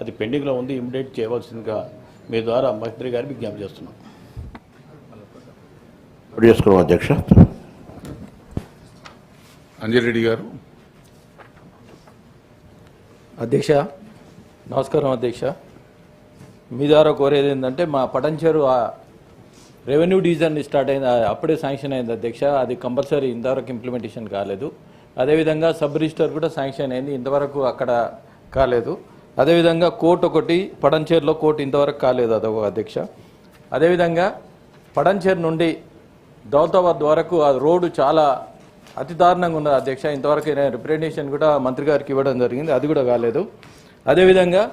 అది పెండింగ్లో ఉంది, ఇమ్మీడియట్ చేయవలసిందిగా మీ ద్వారా మంత్రి గారికి విజ్ఞప్తి చేస్తున్నాం. అధ్యక్ష అంజిరెడ్డి గారు. అధ్యక్ష నమస్కారం. అధ్యక్ష మీ ద్వారా కోరేది ఏంటంటే మా పటంచెరు రెవెన్యూ డివిజన్ స్టార్ట్ అయింది, అప్పుడే శాంక్షన్ అయింది అధ్యక్ష. అది కంపల్సరీ ఇంతవరకు ఇంప్లిమెంటేషన్ కాలేదు. అదేవిధంగా సబ్ రిజిస్టర్ కూడా శాంక్షన్ అయింది, ఇంతవరకు అక్కడ కాలేదు. అదేవిధంగా కోర్టు ఒకటి పటంచెరులో కోర్టు ఇంతవరకు కాలేదు అదొక అధ్యక్ష. అదేవిధంగా పటంచెరు నుండి దౌలతాబాద్ వరకు ఆ రోడ్డు చాలా అతి దారుణంగా ఉన్నది అధ్యక్ష. ఇంతవరకు రిప్రజెంటేషన్ కూడా మంత్రి గారికి ఇవ్వడం జరిగింది, అది కూడా కాలేదు. అదేవిధంగా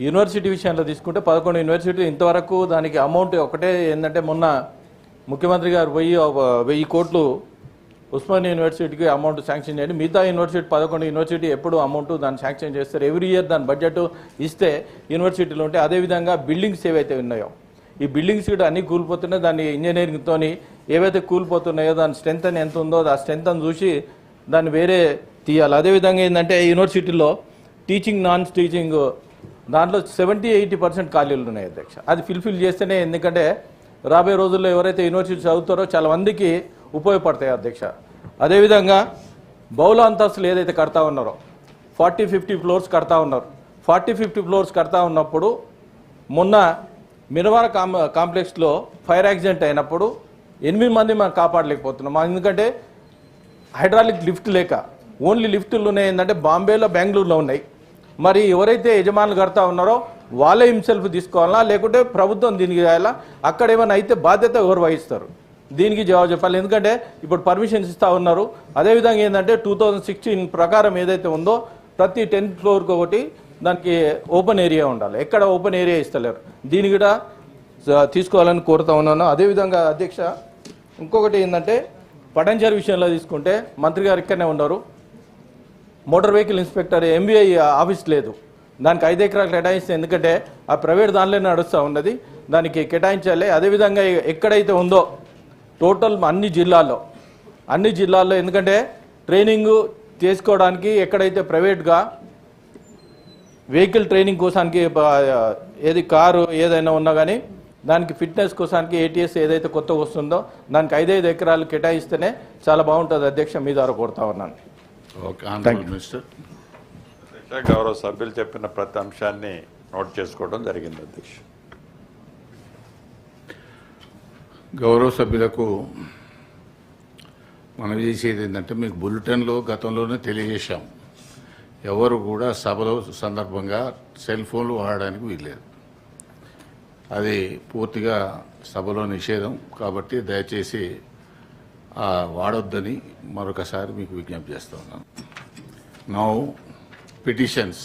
యూనివర్సిటీ విషయంలో తీసుకుంటే 11 యూనివర్సిటీ ఇంతవరకు దానికి అమౌంట్ ఒకటే ఏంటంటే మొన్న ముఖ్యమంత్రి గారు 1000 కోట్లు ఉస్మానియా యూనివర్సిటీకి అమౌంట్ శాంక్షన్ చేయండి. మిగతా యూనివర్సిటీ 11 యూనివర్సిటీ ఎప్పుడు అమౌంట్ దాన్ని శాంక్షన్ చేస్తారు, ఎవ్రీ ఇయర్ దాని బడ్జెట్ ఇస్తే యూనివర్సిటీలో ఉంటే. అదేవిధంగా బిల్డింగ్స్ ఏవైతే ఉన్నాయో ఈ బిల్డింగ్స్ కూడా అన్నీ కూలిపోతున్నాయి. దాన్ని ఇంజనీరింగ్తో ఏవైతే కూలిపోతున్నాయో దాని స్ట్రెంత్ అని ఎంత ఉందో ఆ స్ట్రెంత్ అని చూసి దాన్ని వేరే తీయాలి. అదేవిధంగా ఏంటంటే యూనివర్సిటీలో టీచింగ్ నాన్ టీచింగ్ దాంట్లో 70-80% ఖాళీలు ఉన్నాయి అధ్యక్ష. అది ఫిల్ఫిల్ చేస్తేనే, ఎందుకంటే రాబోయే రోజుల్లో ఎవరైతే యూనివర్సిటీ చదువుతారో చాలా మందికి ఉపయోగపడతాయి అధ్యక్ష. అదేవిధంగా బహుళ అంతస్తులు ఏదైతే కడతా ఉన్నారో 40-50 ఫ్లోర్స్ కడతా ఉన్నారు. 40-50 ఫ్లోర్స్ కడతా ఉన్నప్పుడు మొన్న మినవార కాంప్లెక్స్లో ఫైర్ యాక్సిడెంట్ అయినప్పుడు 8 మంది మనం కాపాడలేకపోతున్నాం. ఎందుకంటే హైడ్రాలిక్ లిఫ్ట్ లేక ఓన్లీ లిఫ్టులు ఉన్నాయి. ఏంటంటే బాంబేలో, బెంగళూరులో ఉన్నాయి. మరి ఎవరైతే యజమానులు కడతా ఉన్నారో వాళ్ళే హిమ్సెల్ఫ్ తీసుకోవాలా, లేకుంటే ప్రభుత్వం దీనికి చేయాలా? అక్కడ ఏమైనా అయితే బాధ్యత ఎవరు వహిస్తారు? దీనికి జవాబు చెప్పాలి. ఎందుకంటే ఇప్పుడు పర్మిషన్స్ ఇస్తూ ఉన్నారు. అదేవిధంగా ఏంటంటే 2016 ప్రకారం ఏదైతే ఉందో ప్రతి 10th ఫ్లోర్కి ఒకటి దానికి ఓపెన్ ఏరియా ఉండాలి. ఎక్కడ ఓపెన్ ఏరియా ఇస్తలేరు. దీన్ని కూడా తీసుకోవాలని కోరుతా ఉన్నాను. అదేవిధంగా అధ్యక్ష ఇంకొకటి ఏంటంటే పటంచెరు విషయంలో తీసుకుంటే మంత్రి గారు ఇక్కడనే ఉన్నారు. Motor vehicle inspector MVI office లేదు, దానికి 5 ఎకరాలు కేటాయిస్తే, ఎందుకంటే ఆ ప్రైవేట్ దానిలోనే నడుస్తూ ఉన్నది, దానికి కేటాయించాలి. అదేవిధంగా ఎక్కడైతే ఉందో టోటల్ అన్ని జిల్లాల్లో ఎందుకంటే ట్రైనింగ్ చేసుకోవడానికి ఎక్కడైతే ప్రైవేట్గా వెహికల్ ట్రైనింగ్ కోసానికి ఏది కారు ఏదైనా ఉన్నా కానీ దానికి ఫిట్నెస్ కోసానికి ATS ఏదైతే కొత్తగా వస్తుందో దానికి 5 ఎకరాలు కేటాయిస్తేనే చాలా బాగుంటుంది అధ్యక్ష. మీ ద్వారా కోరుతా ఉన్నాను. గౌరవ సభ్యులు చెప్పిన ప్రతి అంశాన్ని నోట్ చేసుకోవడం జరిగింది అధ్యక్ష. గౌరవ సభ్యులకు మనం చేసేది ఏంటంటే, మీకు బులెటిన్లో గతంలోనే తెలియజేశాం, ఎవరు కూడా సభలో సందర్భంగా సెల్ ఫోన్లు వాడడానికి వీల్లేదు. అది పూర్తిగా సభలో నిషేధం కాబట్టి దయచేసి వాడొద్దని మరొకసారి మీకు విజ్ఞప్తి చేస్తా ఉన్నాను. Now petitions.